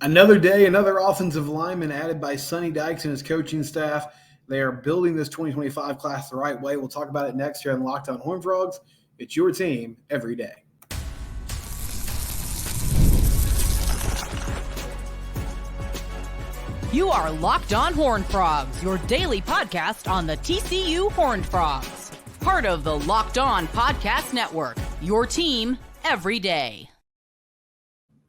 Another day, another offensive lineman added by Sonny Dykes and his coaching staff. They are building this 2025 class the right way. We'll talk about it next here on Locked On Horned Frogs. It's your team every day. You are Locked On Horned Frogs, your daily podcast on the TCU Horned Frogs. Part of the Locked On Podcast Network, your team every day.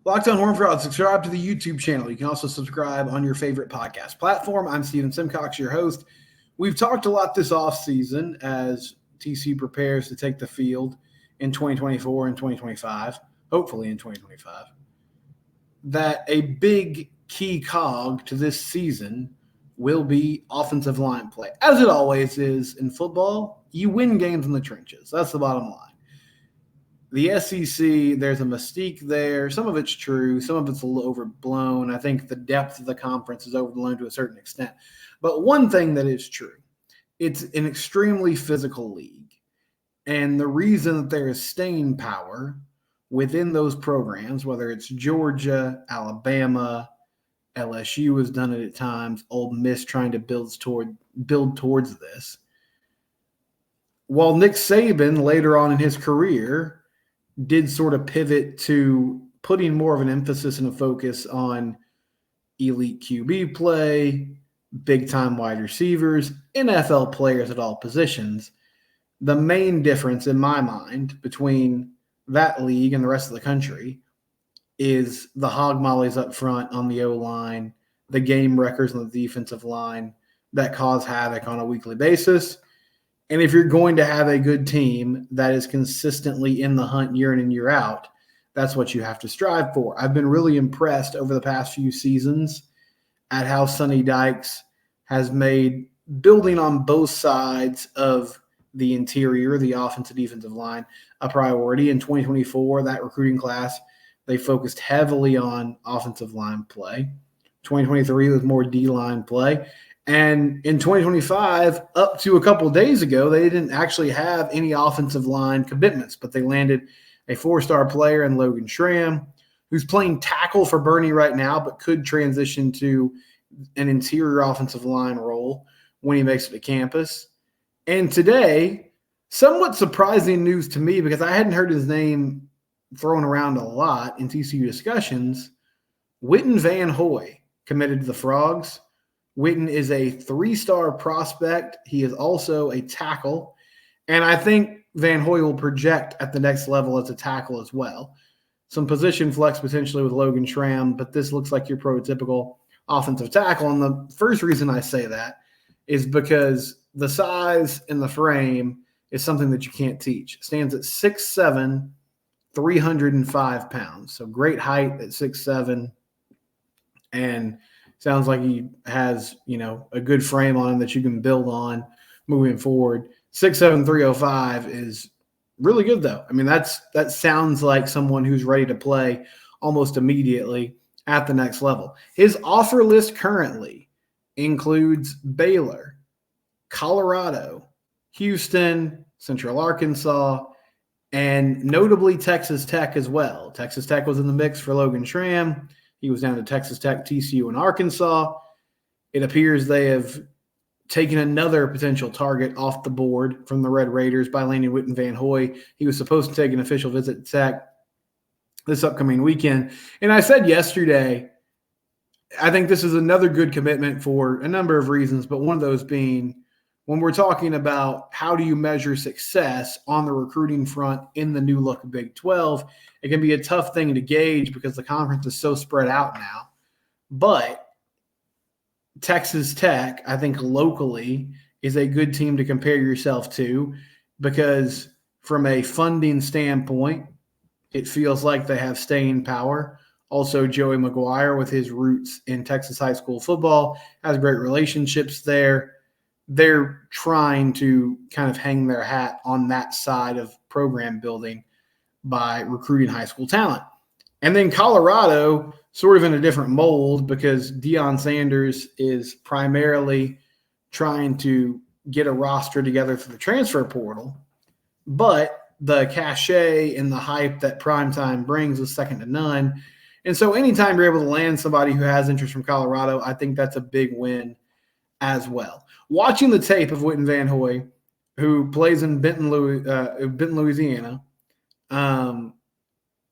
Locked On Horned Frogs, subscribe to the YouTube channel. You can also subscribe on your favorite podcast platform. I'm Steven Simcox, your host. We've talked a lot this offseason as TCU prepares to take the field in 2024 and 2025, hopefully in 2025, that a big key cog to this season will be offensive line play. As it always is in football, you win games in the trenches. That's the bottom line. The SEC, there's a mystique there. Some of it's true. Some of it's a little overblown. I think the depth of the conference is overblown to a certain extent. But one thing that is true, it's an extremely physical league. And the reason that there is staying power within those programs, whether it's Georgia, Alabama, LSU has done it at times, Ole Miss trying to build towards this. While Nick Saban later on in his career did sort of pivot to putting more of an emphasis and a focus on elite QB play, big-time wide receivers, NFL players at all positions, the main difference in my mind between that league and the rest of the country is the hog mollies up front on the O-line, the game wreckers on the defensive line that cause havoc on a weekly basis. And if you're going to have a good team that is consistently in the hunt year in and year out, that's what you have to strive for. I've been really impressed over the past few seasons at how Sonny Dykes has made building on both sides of the interior, the offensive defensive line, a priority. In 2024, that recruiting class, they focused heavily on offensive line play. 2023 was more D-line play. And in 2025, up to a couple of days ago, they didn't actually have any offensive line commitments, but they landed a four-star player in Logan Schramm, who's playing tackle for Bernie right now, but could transition to an interior offensive line role when he makes it to campus. And today, somewhat surprising news to me because I hadn't heard his name thrown around a lot in TCU discussions, Witten Van Hoy committed to the Frogs. Witten is a three-star prospect. He is also a tackle. And I think Van Hoy will project at the next level as a tackle as well. Some position flex potentially with Logan Schramm, but this looks like your prototypical offensive tackle. And the first reason I say that is because the size and the frame is something that you can't teach. Stands at 6'7", 305 pounds. So great height at 6'7", and sounds like he has, a good frame on him that you can build on moving forward. 6'7", 305 is really good, though. I mean, that sounds like someone who's ready to play almost immediately at the next level. His offer list currently includes Baylor, Colorado, Houston, Central Arkansas, and notably Texas Tech as well. Texas Tech was in the mix for Logan Schramm. He was down to Texas Tech, TCU, and Arkansas. It appears they have taken another potential target off the board from the Red Raiders by landing Witten Van Hoy. He was supposed to take an official visit to Tech this upcoming weekend. And I said yesterday, I think this is another good commitment for a number of reasons, but one of those being when we're talking about how do you measure success on the recruiting front in the new look of Big 12, it can be a tough thing to gauge because the conference is so spread out now. But Texas Tech, I think locally, is a good team to compare yourself to because from a funding standpoint, it feels like they have staying power. Also, Joey McGuire, with his roots in Texas high school football, has great relationships there. They're trying to kind of hang their hat on that side of program building by recruiting high school talent. And then Colorado, sort of in a different mold because Deion Sanders is primarily trying to get a roster together for the transfer portal. But the cachet and the hype that primetime brings is second to none. And so anytime you're able to land somebody who has interest from Colorado, I think that's a big win as well. Watching the tape of Witten Van Hoy, who plays in Benton, Louisiana,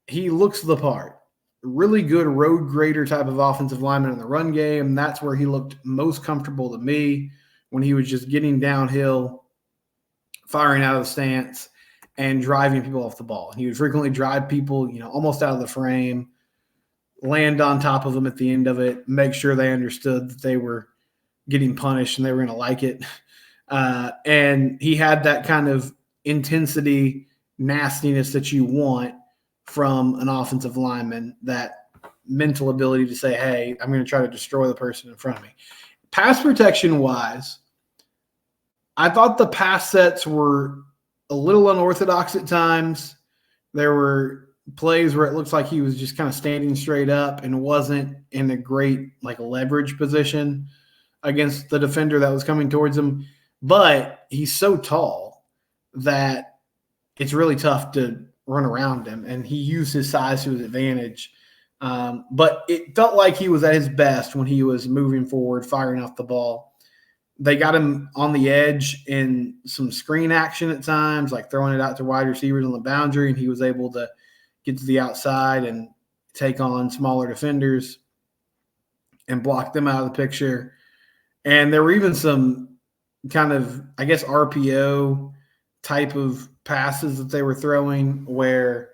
he looks the part. Really good road grader type of offensive lineman in the run game. That's where he looked most comfortable to me, when he was just getting downhill, firing out of the stance, and driving people off the ball. He would frequently drive people, almost out of the frame, land on top of them at the end of it, make sure they understood that they were getting punished and they were going to like it. And he had that kind of intensity, nastiness that you want from an offensive lineman, that mental ability to say, hey, I'm going to try to destroy the person in front of me. Pass protection wise, I thought the pass sets were a little unorthodox at times. There were plays where it looks like he was just kind of standing straight up and wasn't in a great leverage position against the defender that was coming towards him. But he's so tall that it's really tough to run around him, and he used his size to his advantage. But it felt like he was at his best when he was moving forward, firing off the ball. They got him on the edge in some screen action at times, like throwing it out to wide receivers on the boundary, and he was able to get to the outside and take on smaller defenders and block them out of the picture. And there were even some kind of, RPO type of passes that they were throwing where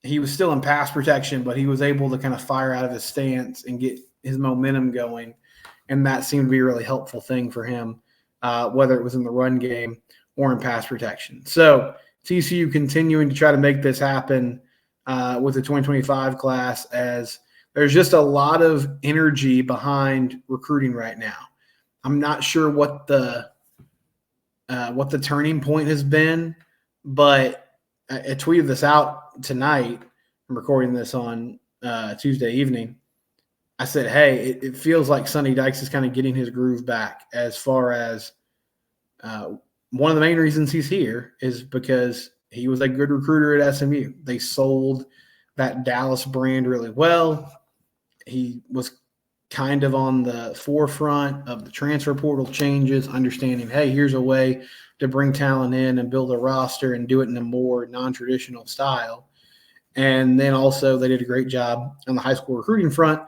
he was still in pass protection, but he was able to kind of fire out of his stance and get his momentum going. And that seemed to be a really helpful thing for him, whether it was in the run game or in pass protection. So TCU continuing to try to make this happen with the 2025 class, as there's just a lot of energy behind recruiting right now. I'm not sure what the turning point has been, but I tweeted this out tonight. I'm recording this on Tuesday evening. I said, hey, it feels like Sonny Dykes is kind of getting his groove back, as far as one of the main reasons he's here is because he was a good recruiter at SMU. They sold that Dallas brand really well. He was kind of on the forefront of the transfer portal changes, understanding, hey, here's a way to bring talent in and build a roster and do it in a more non-traditional style. And then also they did a great job on the high school recruiting front.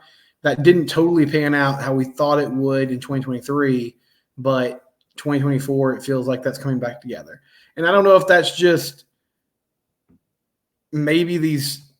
That didn't totally pan out how we thought it would in 2023, but 2024, it feels like that's coming back together. And I don't know if that's just maybe these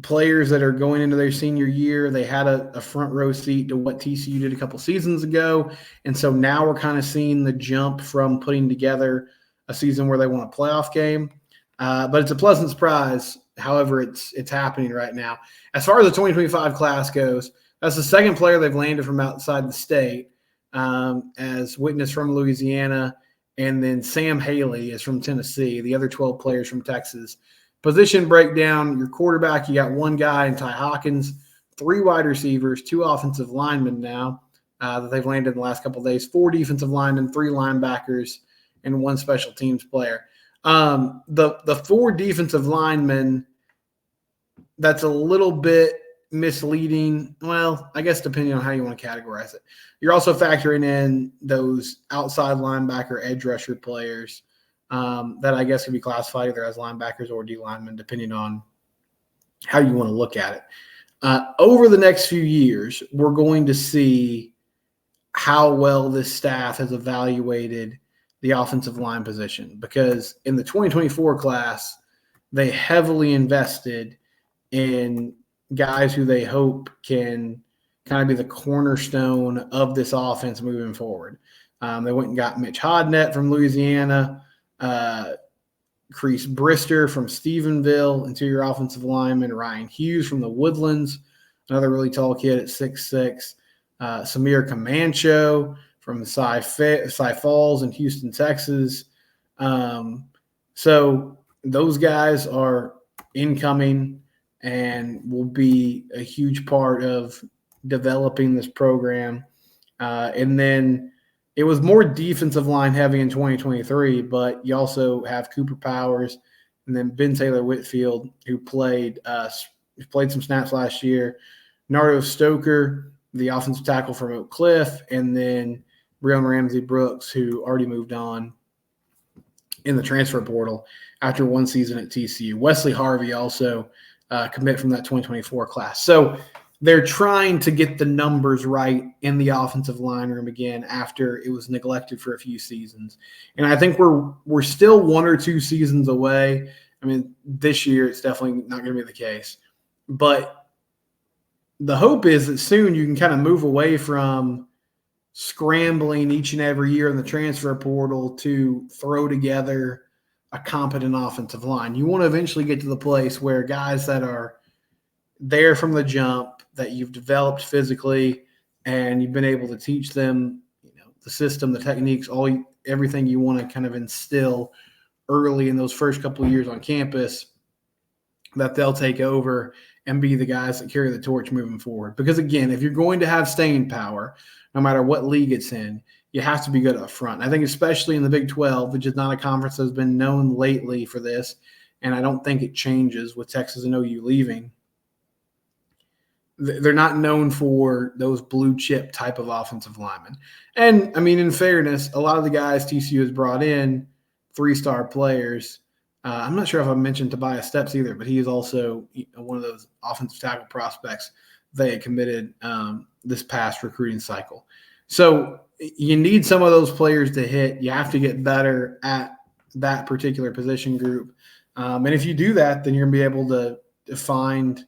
players that are going into their senior year, they had a front row seat to what TCU did a couple seasons ago. And so now we're kind of seeing the jump from putting together a season where they won a playoff game. But it's a pleasant surprise. However, it's happening right now. As far as the 2025 class goes, that's the second player they've landed from outside the state, as Witness from Louisiana, and then Sam Haley is from Tennessee, the other 12 players from Texas. Position breakdown, your quarterback, you got one guy in Ty Hawkins, 3 wide receivers, 2 offensive linemen now that they've landed in the last couple of days, 4 defensive linemen, 3 linebackers, and 1 special teams player. The 4 defensive linemen, that's a little bit misleading. Well, I guess depending on how you want to categorize it. You're also factoring in those outside linebacker, edge rusher players that I guess could be classified either as linebackers or D linemen, depending on how you want to look at it. Over the next few years, we're going to see how well this staff has evaluated the offensive line position, because in the 2024 class, they heavily invested in guys who they hope can kind of be the cornerstone of this offense moving forward. They went and got Mitch Hodnett from Louisiana, Crease Brister from Stephenville, interior offensive lineman, Ryan Hughes from the Woodlands, another really tall kid at 6'6", Samir Camacho from Cy Falls in Houston, Texas. So those guys are incoming and will be a huge part of developing this program. And then it was more defensive line heavy in 2023, but you also have Cooper Powers and then Ben Taylor Whitfield, who played played some snaps last year. Nardo Stoker, the offensive tackle from Oak Cliff, and then Breon Ramsey Brooks, who already moved on in the transfer portal after one season at TCU. Wesley Harvey also commit from that 2024 class. So they're trying to get the numbers right in the offensive line room again after it was neglected for a few seasons. And I think we're still 1 or 2 seasons away. I mean, this year it's definitely not going to be the case. But the hope is that soon you can kind of move away from scrambling each and every year in the transfer portal to throw together a competent offensive line. You want to eventually get to the place where guys that are there from the jump, that you've developed physically, and you've been able to teach them, the system, the techniques, everything you want to kind of instill early in those first couple of years on campus, that they'll take over and be the guys that carry the torch moving forward. Because again, if you're going to have staying power, no matter what league it's in, you have to be good up front. I think especially in the Big 12, which is not a conference that's been known lately for this, and I don't think it changes with Texas and OU leaving. They're not known for those blue chip type of offensive linemen. And, I mean, in fairness, a lot of the guys TCU has brought in, 3-star players. I'm not sure if I mentioned Tobias Steps either, but he is also one of those offensive tackle prospects they had committed this past recruiting cycle. So you need some of those players to hit. You have to get better at that particular position group. And if you do that, then you're going to be able to find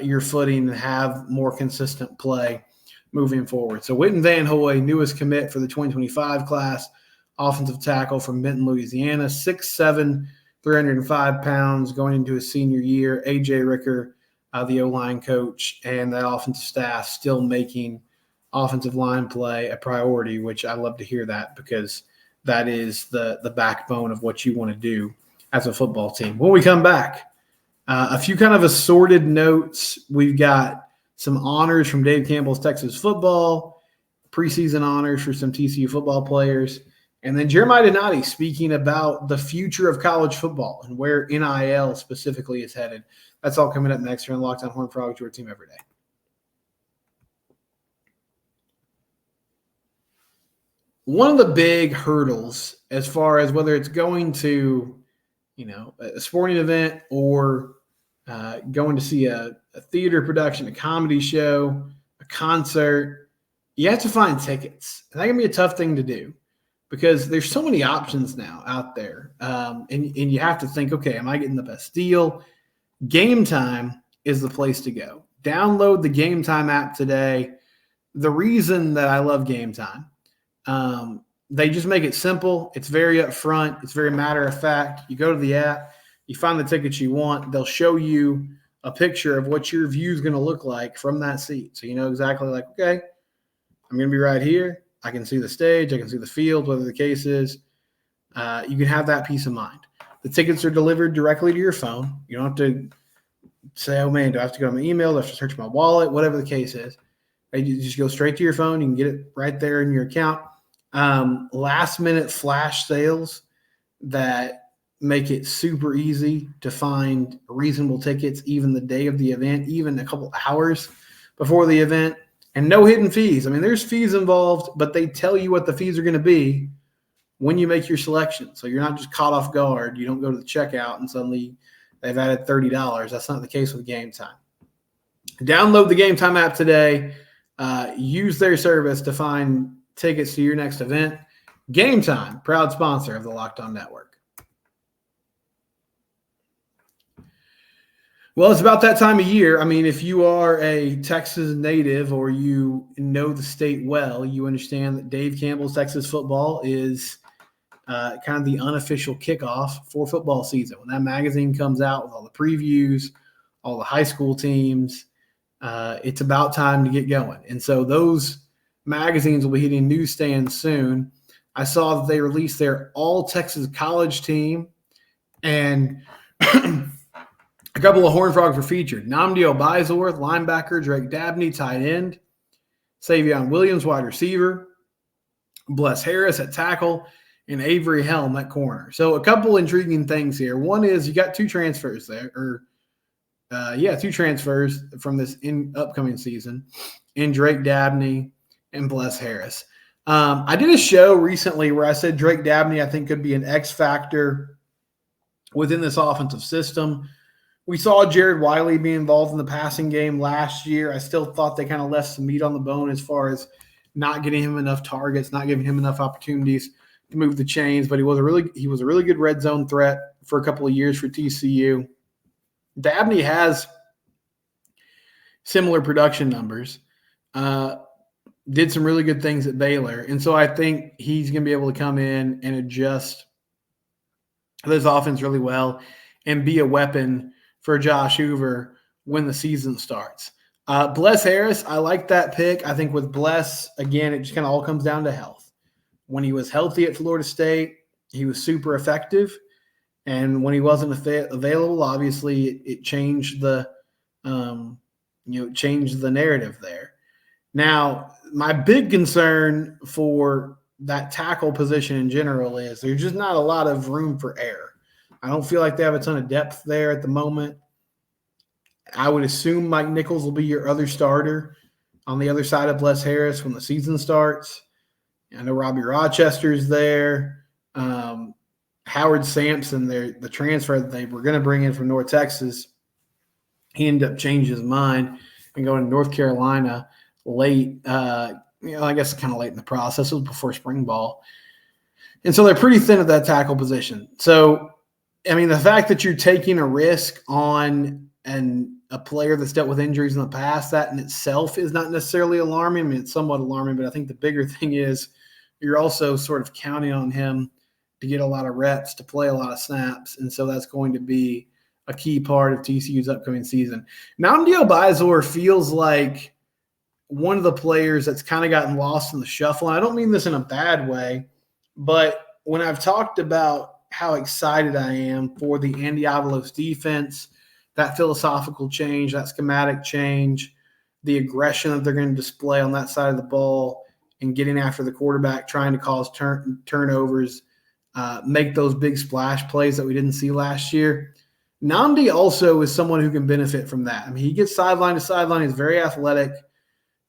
your footing and have more consistent play moving forward. So Witten Van Hoy, newest commit for the 2025 class, offensive tackle from Benton, Louisiana, 6'7", 305 pounds going into his senior year. A.J. Ricker, the O-line coach, and that offensive staff still making offensive line play a priority, which I love to hear that because that is the backbone of what you want to do as a football team. When we come back, a few kind of assorted notes. We've got some honors from Dave Campbell's Texas football, preseason honors for some TCU football players, and then Jeremiah Donati speaking about the future of college football and where NIL specifically is headed. That's all coming up next here on Locked On Horned Frogs, your team every day. One of the big hurdles as far as whether it's going to, a sporting event or going to see a theater production, a comedy show, a concert, you have to find tickets. And that can be a tough thing to do because there's so many options now out there. And you have to think, okay, am I getting the best deal? Gametime is the place to go. Download the Gametime app today. The reason that I love Gametime, they just make it simple. It's very upfront. It's very matter of fact. You go to the app, you find the tickets you want. They'll show you a picture of what your view is going to look like from that seat. So you know exactly like, okay, I'm going to be right here. I can see the stage. I can see the field, whatever the case is. You can have that peace of mind. The tickets are delivered directly to your phone. You don't have to say, oh, man, do I have to go to my email? Do I have to search my wallet? Whatever the case is. You just go straight to your phone. You can get it right there in your account. Last-minute flash sales that make it super easy to find reasonable tickets even the day of the event, even a couple hours before the event, and no hidden fees. I mean, there's fees involved, but they tell you what the fees are going to be when you make your selection. So you're not just caught off guard. You don't go to the checkout and suddenly they've added $30. That's not the case with Gametime. Download the Gametime app today. Use their service to find tickets to your next event. Gametime, proud sponsor of the Locked On Network. Well, it's about that time of year. I mean, if you are a Texas native or you know the state well, you understand that Dave Campbell's Texas football is kind of the unofficial kickoff for football season. When that magazine comes out with all the previews, all the high school teams, it's about time to get going. And so those magazines will be hitting newsstands soon. I saw that they released their all-Texas college team, and a couple of Horned Frogs were featured. Nnamdi Obizoor, linebacker, Drake Dabney, tight end, Savion Williams, wide receiver, Bless Harris at tackle, and Avery Helm at corner. So a couple intriguing things here. One is you got 2 transfers there, or two transfers from this upcoming season, in Drake Dabney and Bless Harris. I did a show recently where I said Drake Dabney, I think, could be an X factor within this offensive system. We saw Jared Wiley be involved in the passing game last year. I still thought they kind of left some meat on the bone as far as not getting him enough targets, not giving him enough opportunities to move the chains. But he was a really good red zone threat for a couple of years for TCU. Dabney has similar production numbers. Did some really good things at Baylor. And so I think he's going to be able to come in and adjust this offense really well and be a weapon for Josh Hoover when the season starts. Bless Harris, I like that pick. I think with Bless, again, it just kind of all comes down to health. When he was healthy at Florida State, he was super effective. And when he wasn't available, obviously it changed the narrative there. Now, my big concern for that tackle position in general is there's just not a lot of room for error. I don't feel like they have a ton of depth there at the moment. I would assume Mike Nichols will be your other starter on the other side of Bless Harris when the season starts. I know Robbie Rochester's there. Howard Sampson, the transfer that they were going to bring in from North Texas, he ended up changing his mind and going to North Carolina late. I guess kind of late in the process. It was before spring ball. And so they're pretty thin at that tackle position. So, I mean, the fact that you're taking a risk on a player that's dealt with injuries in the past, that in itself is not necessarily alarming. I mean, it's somewhat alarming, but I think the bigger thing is you're also sort of counting on him to get a lot of reps, to play a lot of snaps. And so that's going to be a key part of TCU's upcoming season. Nnamdi Obaizor feels like one of the players that's kind of gotten lost in the shuffle. And I don't mean this in a bad way, but when I've talked about how excited I am for the Andy Avalos defense, that philosophical change, that schematic change, the aggression that they're going to display on that side of the ball and getting after the quarterback, trying to cause turnovers, make those big splash plays that we didn't see last year. Nnamdi also is someone who can benefit from that. I mean, he gets sideline to sideline. He's very athletic.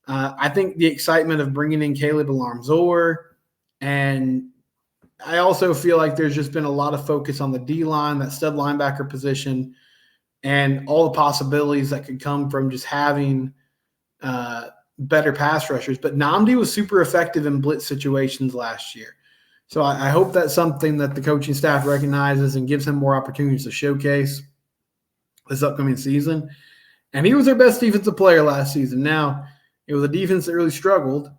I think the excitement of bringing in Caleb Alarm-Zor, and I also feel like there's just been a lot of focus on the D-line, that stud linebacker position, and all the possibilities that could come from just having better pass rushers. But Nnamdi was super effective in blitz situations last year. So I hope that's something that the coaching staff recognizes and gives him more opportunities to showcase this upcoming season. And he was their best defensive player last season. Now, it was a defense that really struggled,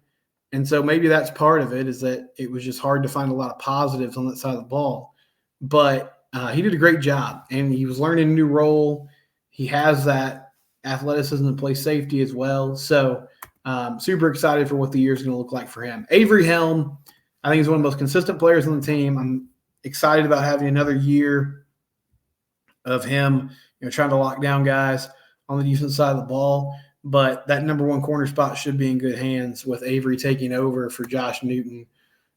and so maybe that's part of it, is that it was just hard to find a lot of positives on that side of the ball. But he did a great job, and he was learning a new role. He has that athleticism to play safety as well. So super excited for what the year is going to look like for him. Avery Helm, I think he's one of the most consistent players on the team. I'm excited about having another year of him, trying to lock down guys on the defensive side of the ball. But that number one corner spot should be in good hands with Avery taking over for Josh Newton,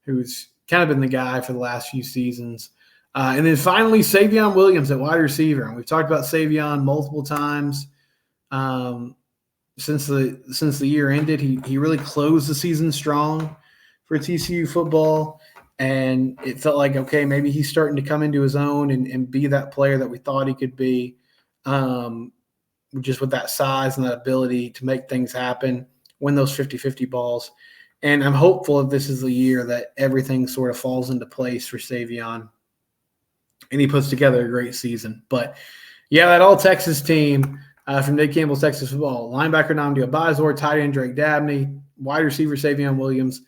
who's kind of been the guy for the last few seasons. And then finally, Savion Williams at wide receiver. And we've talked about Savion multiple times since the year ended. He really closed the season strong for TCU football. And it felt like, okay, maybe he's starting to come into his own and be that player that we thought he could be. Just with that size and that ability to make things happen, win those 50-50 balls. And I'm hopeful that this is the year that everything sort of falls into place for Savion and he puts together a great season. But, yeah, that all-Texas team from Nick Campbell's Texas football, linebacker Nnamdi Obaizor, tight end Drake Dabney, wide receiver Savion Williams,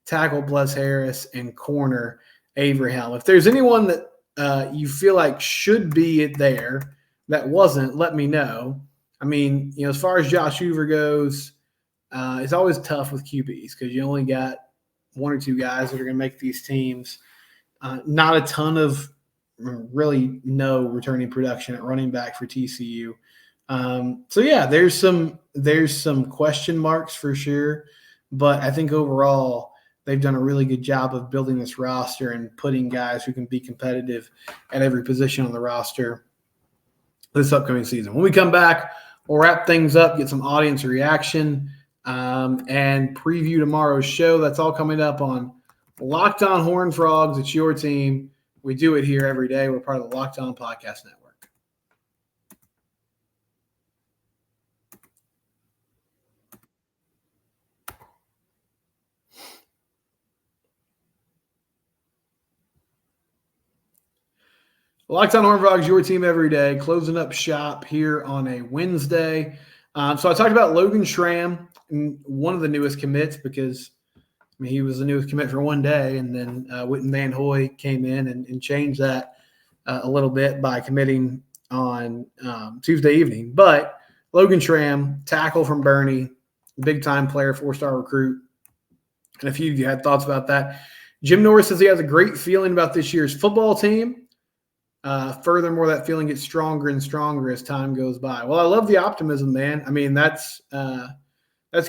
tackle Bless Harris, and corner Avery Helm. If there's anyone that you feel like should be there that wasn't, let me know. I mean, as far as Josh Hoover goes, it's always tough with QBs because you only got one or two guys that are going to make these teams. Not a ton of really no returning production at running back for TCU. So yeah, there's some question marks for sure, but I think overall they've done a really good job of building this roster and putting guys who can be competitive at every position on the roster this upcoming season. When we come back, we'll wrap things up, get some audience reaction, and preview tomorrow's show. That's all coming up on Locked On Horned Frogs. It's your team. We do it here every day. We're part of the Locked On Podcast Network. Locked On Horned Frogs, your team every day, closing up shop here on a Wednesday. So I talked about Logan Schramm, one of the newest commits, because he was the newest commit for one day, and then Witten Van Hoy came in and changed that a little bit by committing on Tuesday evening. But Logan Schramm, tackle from Bernie, big-time player, 4-star recruit, and a few of you had thoughts about that. Jim Norris says he has a great feeling about this year's football team. Furthermore, that feeling gets stronger and stronger as time goes by. Well, I love the optimism, man. I mean, that's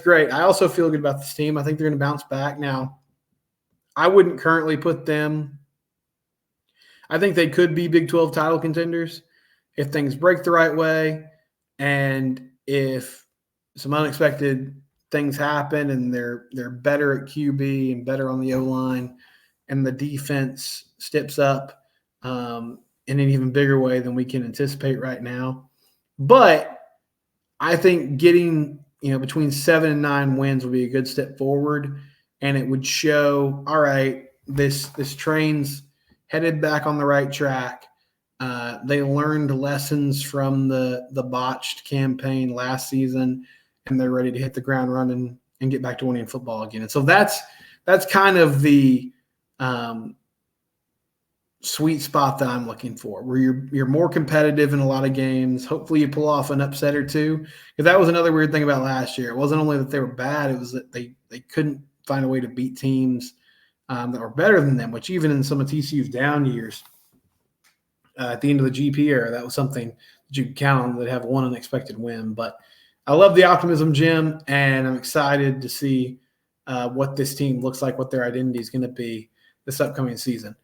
great. I also feel good about this team. I think they're going to bounce back. Now, I wouldn't currently put them – I think they could be Big 12 title contenders if things break the right way and if some unexpected things happen and they're better at QB and better on the O-line and the defense steps up in an even bigger way than we can anticipate right now. But I think getting between 7 and 9 wins would be a good step forward, and it would show, all right, this train's headed back on the right track. They learned lessons from the botched campaign last season, and they're ready to hit the ground running and get back to winning football again. And so that's kind of the sweet spot that I'm looking for, where you're more competitive in a lot of games. Hopefully you pull off an upset or two, because that was another weird thing about last year. It wasn't only that they were bad, it was that they couldn't find a way to beat teams that were better than them, which even in some of TCU's down years, at the end of the GP era, that was something that you could count on, that have one unexpected win. But I love the optimism, Jim, and I'm excited to see what this team looks like, what their identity is going to be this upcoming season.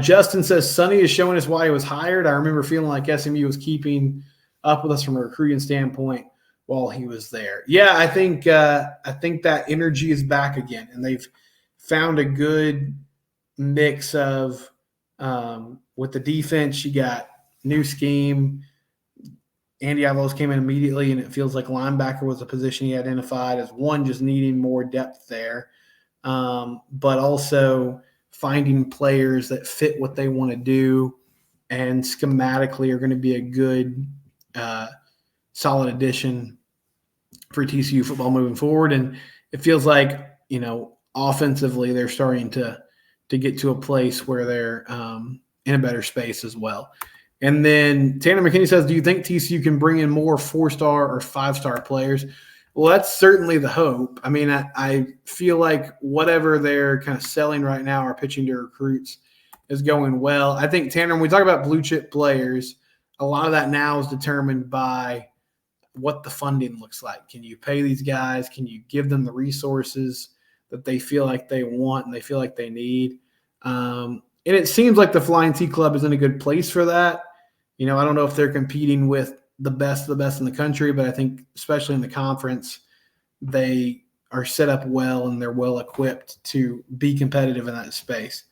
Justin says, Sonny is showing us why he was hired. I remember feeling like SMU was keeping up with us from a recruiting standpoint while he was there. Yeah, I think that energy is back again, and they've found a good mix of with the defense. You got new scheme. Andy Avalos came in immediately, and it feels like linebacker was a position he identified as one just needing more depth there, but also finding players that fit what they want to do and schematically are going to be a good, solid addition for TCU football moving forward. And it feels like, offensively they're starting to get to a place where they're in a better space as well. And then Tanner McKinney says, do you think TCU can bring in more 4-star or 5-star players? Well, that's certainly the hope. I mean, I feel like whatever they're kind of selling right now or pitching to recruits is going well. I think, Tanner, when we talk about blue chip players, a lot of that now is determined by what the funding looks like. Can you pay these guys? Can you give them the resources that they feel like they want and they feel like they need? And it seems like the Flying T Club is in a good place for that. I don't know if they're competing with the best in the country, but I think especially in the conference, they are set up well and they're well equipped to be competitive in that space.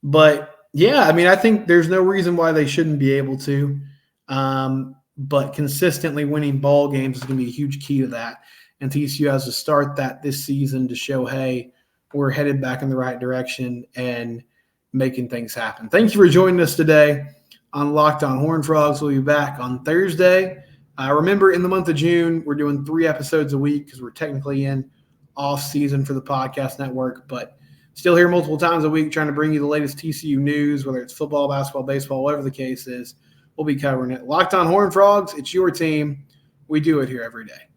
But yeah, I mean, I think there's no reason why they shouldn't be able to. But consistently winning ball games is going to be a huge key to that. And TCU has to start that this season to show, hey, we're headed back in the right direction and making things happen. Thank you for joining us today on Locked On Horned Frogs. We'll be back on Thursday. Remember, in the month of June, we're doing 3 episodes a week because we're technically in off season for the podcast network, but still here multiple times a week trying to bring you the latest TCU news, whether it's football, basketball, baseball, whatever the case is. We'll be covering it. Locked On Horned Frogs, it's your team. We do it here every day.